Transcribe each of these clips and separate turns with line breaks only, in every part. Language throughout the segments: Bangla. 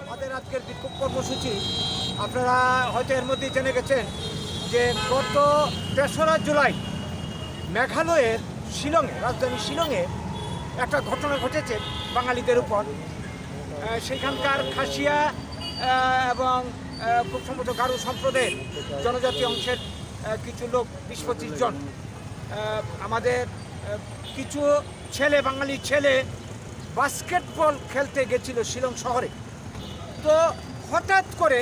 আমাদের আজকের বিক্ষোভ কর্মসূচি আপনারা হয়তো এর মধ্যেই জেনে গেছেন যে গত ৩রা জুলাই মেঘালয়ের শিলংয়ে, রাজধানী শিলংয়ে একটা ঘটনা ঘটেছে বাঙালিদের উপর। সেখানকার খাসিয়া এবং খুব সম্ভবত গারো সম্প্রদায়ের জনজাতি অংশের কিছু লোক ২০-২৫ জন আমাদের কিছু ছেলে, বাঙালি ছেলে বাস্কেটবল খেলতে গেছিল শিলং শহরে। তো হঠাৎ করে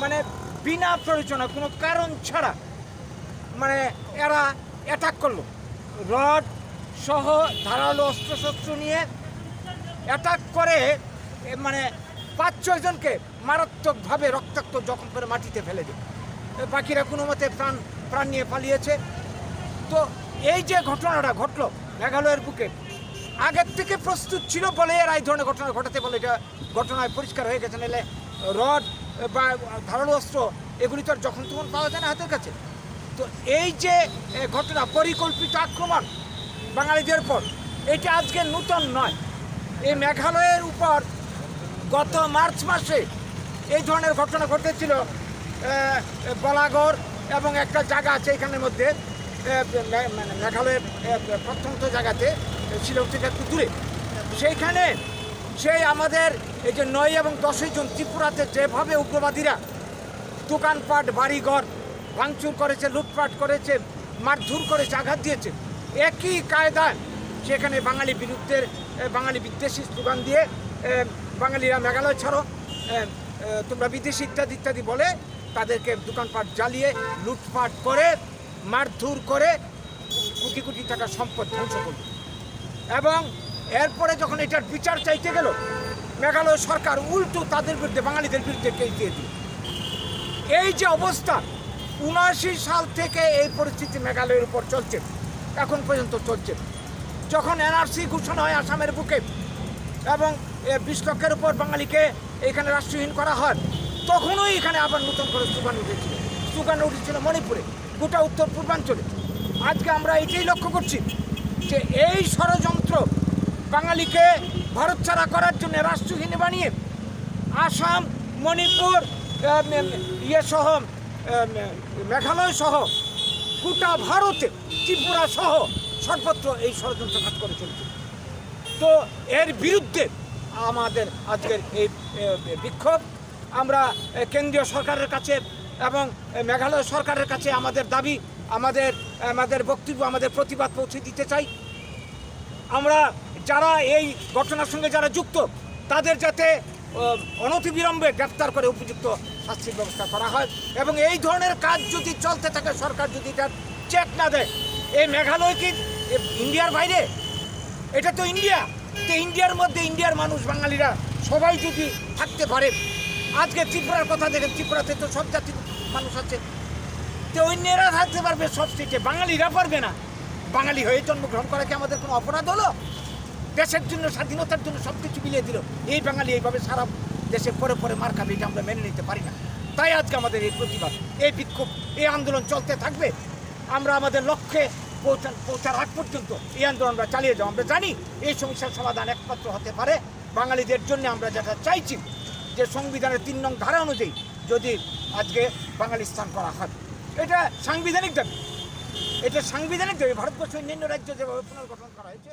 মানে বিনা প্রয়োজনে কোনো কারণ ছাড়া মানে এরা অ্যাটাক করলো, রড সহ ধারালো অস্ত্রশস্ত্র নিয়ে অ্যাটাক করে মানে ৫-৬ জনকে মারাত্মকভাবে রক্তাক্ত জখম করে মাটিতে ফেলে দেয়। বাকিরা কোনো মতে প্রাণ নিয়ে পালিয়েছে। তো এই যে ঘটনাটা ঘটলো মেঘালয়ের বুকে, আগের থেকে প্রস্তুত ছিল বলে এরা এই ধরনের ঘটনা ঘটাতে বলে এটা ঘটনায় পরিষ্কার হয়ে গেছে। নাহলে রড বা ধারালো অস্ত্র এগুলি তো আর যখন তখন পাওয়া যায় না হাতের কাছে। তো এই যে ঘটনা, পরিকল্পিত আক্রমণ বাঙালিদের উপর, এটা আজকে নূতন নয়। এই মেঘালয়ের উপর গত মার্চ মাসে এই ধরনের ঘটনা ঘটেছিল বলাগড় এবং একটা জায়গা আছে এখানের মধ্যে, মেঘালয়ের প্রত্যন্ত জায়গাতে, শিলং থেকে একটু দূরে। সেইখানে সেই আমাদের এই যে ৯ এবং ১০ জন ত্রিপুরাতে যেভাবে উগ্রবাদীরা দোকানপাট বাড়িঘর ভাঙচুর করেছে, লুটপাট করেছে, মারধর করেছে, আঘাত দিয়েছে, একই কায়দায় সেখানে বাঙালি বিরুদ্ধে বাঙালি বিদ্বেষী স্লোগান দিয়ে বাঙালিরা মেঘালয় ছাড়ো, তোমরা বিদেশি ইত্যাদি ইত্যাদি বলে তাদেরকে দোকানপাট জ্বালিয়ে লুটপাট করে মারধর করে কোটি কোটি টাকার সম্পদ ধ্বংস করল। এবং এরপরে যখন এটার বিচার চাইতে গেল মেঘালয় সরকার উল্টো তাদের বিরুদ্ধে, বাঙালিদের বিরুদ্ধে কেস দিয়ে দিল। এই যে অবস্থা ৭৯ সাল থেকে এই পরিস্থিতি মেঘালয়ের উপর চলছে, এখন পর্যন্ত চলছে। যখন এনআরসি ঘোষণা হয় আসামের বুকে এবং ২০ লক্ষের উপর বাঙালিকে এখানে রাষ্ট্রহীন করা হয়, তখনই এখানে আবার নতুন করে স্লোগান উঠেছিল মণিপুরে, গোটা উত্তর পূর্বাঞ্চলে। আজকে আমরা এটাই লক্ষ্য করছি যে এই ষড়যন্ত্র বাঙালিকে ভারত ছাড়া করার জন্য রাষ্ট্রহীন বানিয়ে আসাম, মণিপুর সহ মেঘালয় সহ গোটা ভারতে, ত্রিপুরা সহ সর্বত্র এই ষড়যন্ত্র কাজ করে চলছে। তো এর বিরুদ্ধে আমাদের আজকের এই বিক্ষোভ। আমরা কেন্দ্রীয় সরকারের কাছে এবং মেঘালয় সরকারের কাছে আমাদের দাবি, আমাদের বক্তব্য, আমাদের প্রতিবাদ পৌঁছে দিতে চাই। আমরা যারা এই ঘটনার সঙ্গে যারা যুক্ত তাদের যাতে অনতিবিলম্বে গ্রেফতার করে উপযুক্ত শাস্তির ব্যবস্থা করা হয়। এবং এই ধরনের কাজ যদি চলতে থাকে, সরকার যদি তার চেক না দেয়, এই মেঘালয় কি ইন্ডিয়ার বাইরে? এটা তো ইন্ডিয়া। তো ইন্ডিয়ার মধ্যে ইন্ডিয়ার মানুষ, বাঙালিরা সবাই যদি থাকতে পারে, আজকে ত্রিপুরার কথা দেখেন, ত্রিপুরাতে তো সব জাতির মানুষ আছে, তো অন্যেরা থাকতে পারবে সব স্টেটে, বাঙালিরা পারবে না। বাঙালি হয়ে জন্মগ্রহণ করা কি আমাদের কোনো অপরাধ হলো? দেশের জন্য, স্বাধীনতার জন্য সব কিছু মিলিয়ে দিল, এই বাঙালি এইভাবে সারা দেশে পরে পরে মার খাবে, এটা আমরা মেনে নিতে পারি না। তাই আজকে আমাদের এই প্রতিবাদ, এই বিক্ষোভ, এই আন্দোলন চলতে থাকবে। আমরা আমাদের লক্ষ্যে পৌঁছার আগ পর্যন্ত এই আন্দোলন আমরা চালিয়ে যাও। আমরা জানি এই সমস্যার সমাধান একমাত্র হতে পারে বাঙালিদের জন্য। আমরা যেটা চাইছি যে সংবিধানের ৩ নং ধারা অনুযায়ী যদি আজকে বাঙালি স্থান করা হয়, এটা সাংবিধানিক দাবি, এটা সাংবিধানিক দাবি। ভারতবর্ষের অন্যান্য রাজ্য যেভাবে পুনর্গঠন করা হয়েছে